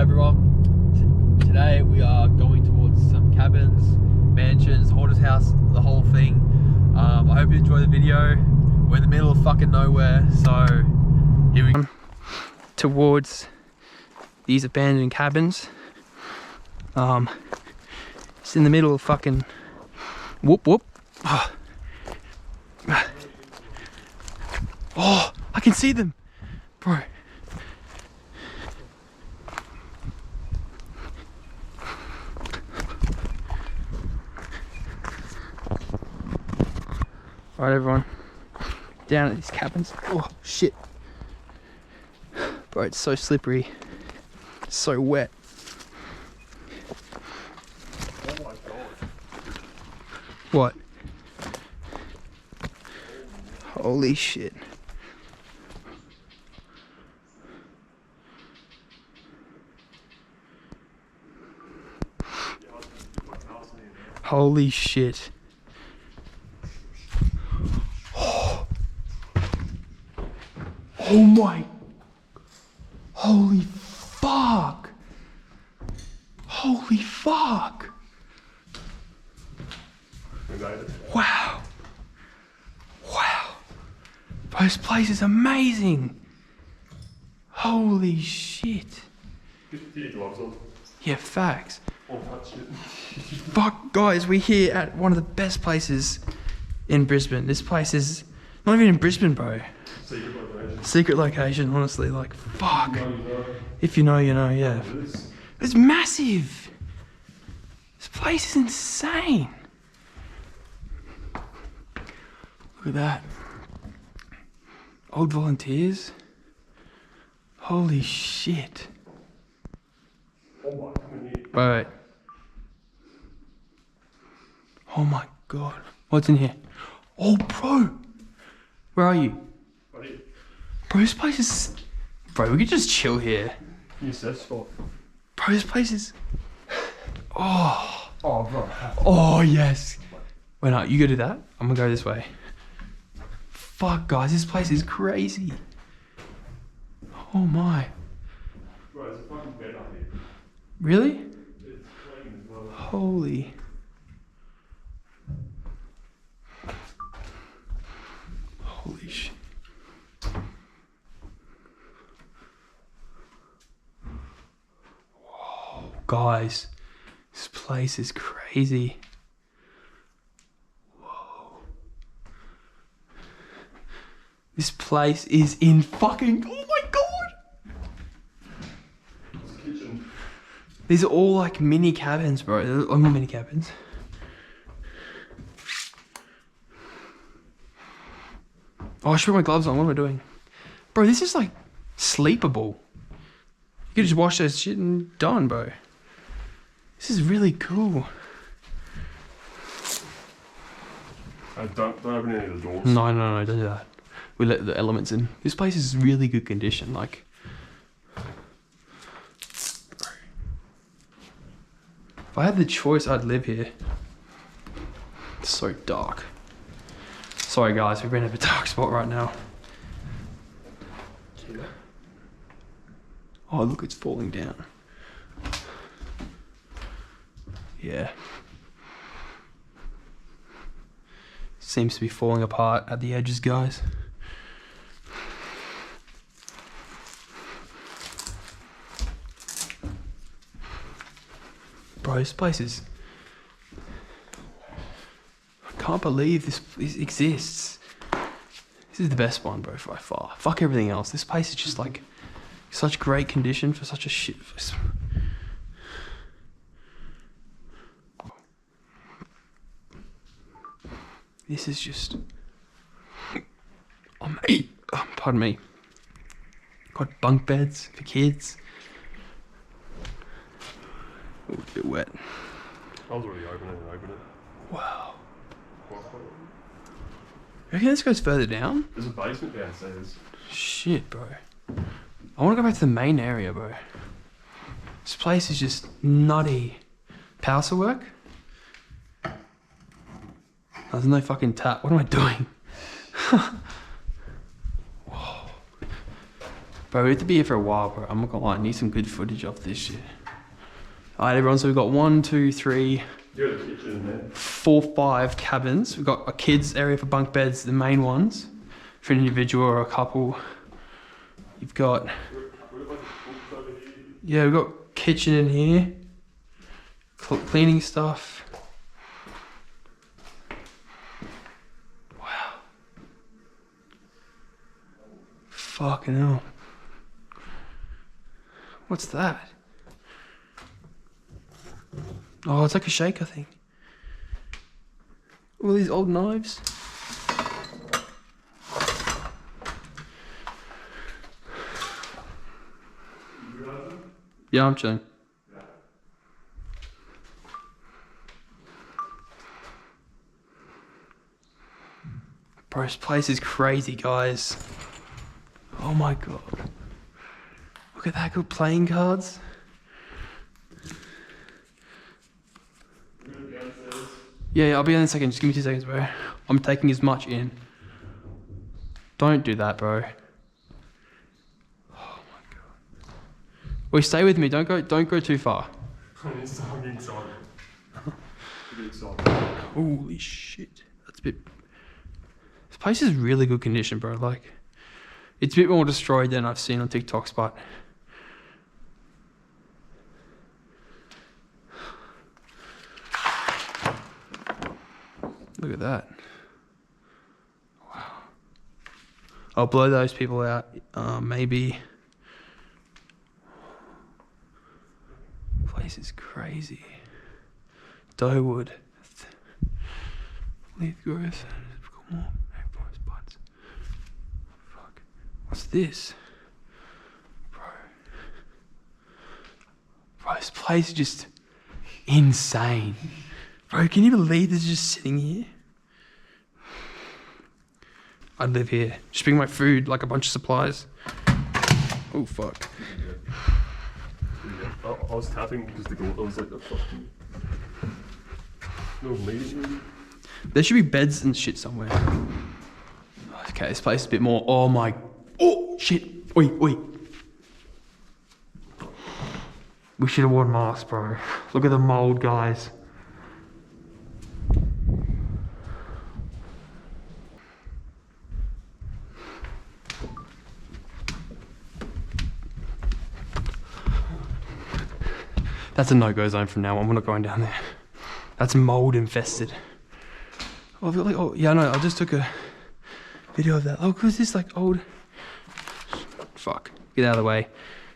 everyone. Today we are going towards some cabins, mansions, hoarder's house, the whole thing. I hope you enjoy the video. We're in the middle of fucking nowhere, so here we go. Towards these abandoned cabins. It's in the middle of fucking whoop whoop. Oh, I can see them, bro. Alright everyone, down at these cabins. Oh shit. Bro, it's so slippery. It's so wet. Oh my god. What? Holy shit. Holy shit. Oh my, holy fuck. Holy fuck. Wow. Wow. Bro, this place is amazing. Holy shit. Get your gloves on. Yeah, facts. I'll touch it. Fuck, guys, we're here at one of the best places in Brisbane. This place is not even in Brisbane, bro. Secret location. Secret location, honestly, like, fuck. You know. If you know, you know, yeah. It is. It's massive. This place is insane. Look at that. Old volunteers. Holy shit. Oh my, come in here. Wait. Oh my god. What's in here? Oh, bro. Where are you? Right here. Bro, this place is... Bro, we could just chill here. New set spot. Bro, this place is... Oh. Oh, bro. Oh, yes. Wait, no, you go do that. I'm gonna go this way. Fuck, guys, this place is crazy. Oh my. Bro, there's a fucking bed up here. Really? It's clean as well. Holy. Holy shit. Whoa, guys, this place is crazy. Whoa. This place is in fucking, oh my god. It's a kitchen. These are all like mini cabins, bro. They're not mini cabins. Oh, I should put my gloves on. What am I doing? Bro, this is like sleepable. You could just wash that shit and done, bro. This is really cool. Don't open any of the doors. No, don't do that. We let the elements in. This place is really good condition. Like, if I had the choice, I'd live here. It's so dark. Sorry guys, we're in a dark spot right now. Oh look, it's falling down. Yeah. Seems to be falling apart at the edges, guys. Bro, this place is... I can't believe this exists. This is the best one, bro, by far. Fuck everything else. This place is just like such great condition for such a shit. This is just... pardon me. Got bunk beds for kids. Oh, it's a bit wet. I was already opening it. Wow. You reckon this goes further down? There's a basement downstairs. Shit, bro. I want to go back to the main area, bro. This place is just nutty. Power work? There's no fucking tap. What am I doing? Whoa. Bro, we have to be here for a while, bro. I'm not gonna lie, I need some good footage of this shit. Alright, everyone, so we've got 1, 2, 3, You got a kitchen there. 4, 5 cabins. We've got a kids area for bunk beds, the main ones, for an individual or a couple. You've got, yeah, we've got kitchen in here, cleaning stuff. Wow. Fucking hell. What's that? Oh, it's like a shaker thing. All these old knives. Yeah, I'm chilling. Bro, this place is crazy, guys. Oh my god. Look at that, good playing cards. Yeah, I'll be in a second. Just give me 2 seconds, bro. I'm taking as much in. Don't do that, bro. Oh my god. Wait, stay with me. Don't go too far. It's so excited. Holy shit. That's a bit... This place is really good condition, bro. Like, it's a bit more destroyed than I've seen on TikToks, but... Look at that. Wow. I'll blow those people out, maybe. Place is crazy. Doewood. Leaf growth. More rainforest buds. Fuck. What's this? Bro, this place is just insane. Bro, can you believe this is just sitting here? I'd live here. Just bring my food, like a bunch of supplies. Oh, fuck. Yeah. I was tapping because the girl, I was like, a fucking little meeting room. There should be beds and shit somewhere. Okay, this place is a bit more. Oh my. Oh, shit. Oi. We should have worn masks, bro. Look at the mold, guys. That's a no-go zone from now on. We're not going down there. That's mold infested. Oh, I feel like, oh yeah, no, I just took a video of that. Oh, who's this like old? Fuck, get out of the way.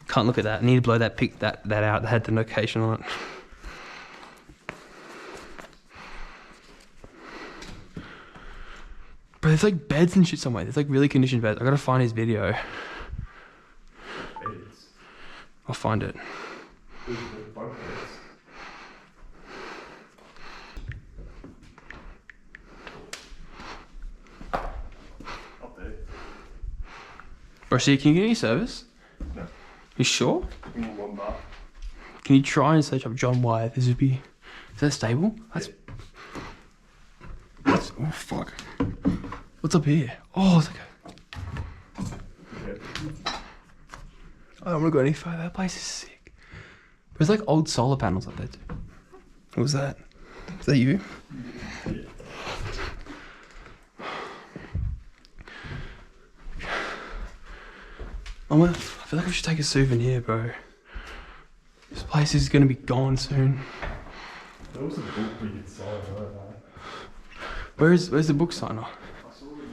Can't look at that. I need to blow that that out. That had the location on it. But there's like beds and shit somewhere. There's like really conditioned beds. I gotta find his video. Beds. I'll find it. Up there. Bro, see, can you get any service? No. You sure? We need one bar. Can you try and search up John Wyatt? This would be... Is that stable? That's... Oh, fuck. What's up here? Oh, it's like a... Yeah. I don't want to go any further. That place is sick. There's like old solar panels up there too. What was that? Is that you? Yeah. I feel like I should take a souvenir, bro. This place is gonna be gone soon. There was a book we could sign, I don't know. Where's the book signer? I saw it.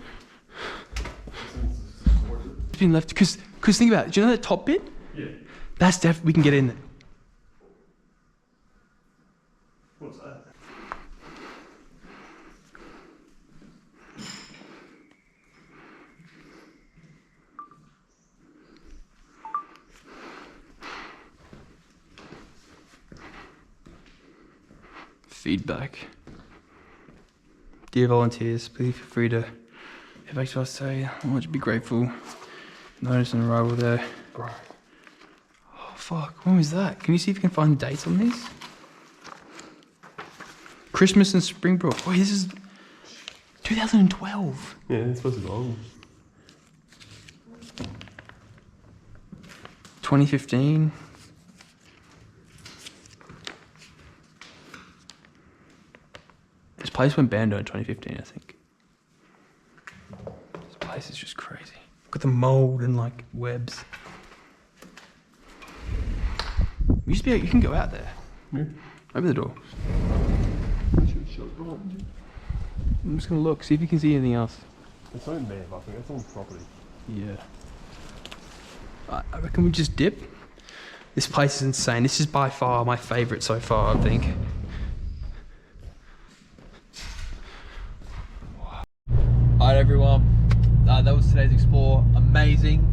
It's been left because think about it. Do you know that top bit? Yeah. That's definitely we can get in there. What's that? Feedback. Dear volunteers, please feel free to head back to us today. I want you to be grateful. Notice an arrival there. Right. Oh fuck, when was that? Can you see if you can find dates on these? Christmas and Springbrook. Wait, this is 2012. Yeah, it's supposed to be long. 2015. This place went banned in 2015, I think. This place is just crazy. Look at the mold and like webs. You can go out there. Yeah. Open the door. I'm just gonna look, see if you can see anything else. It's owned there, I think. It's on property. Yeah. I reckon we just dip. This place is insane. This is by far my favourite so far, I think. Alright everyone, that was today's explore. Amazing.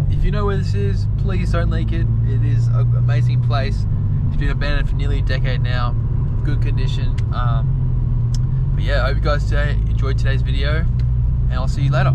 If you know where this is, please don't leak it. It is an amazing place. It's been abandoned for nearly a decade now. Good condition. But yeah, I hope you guys enjoyed today's video, and I'll see you later.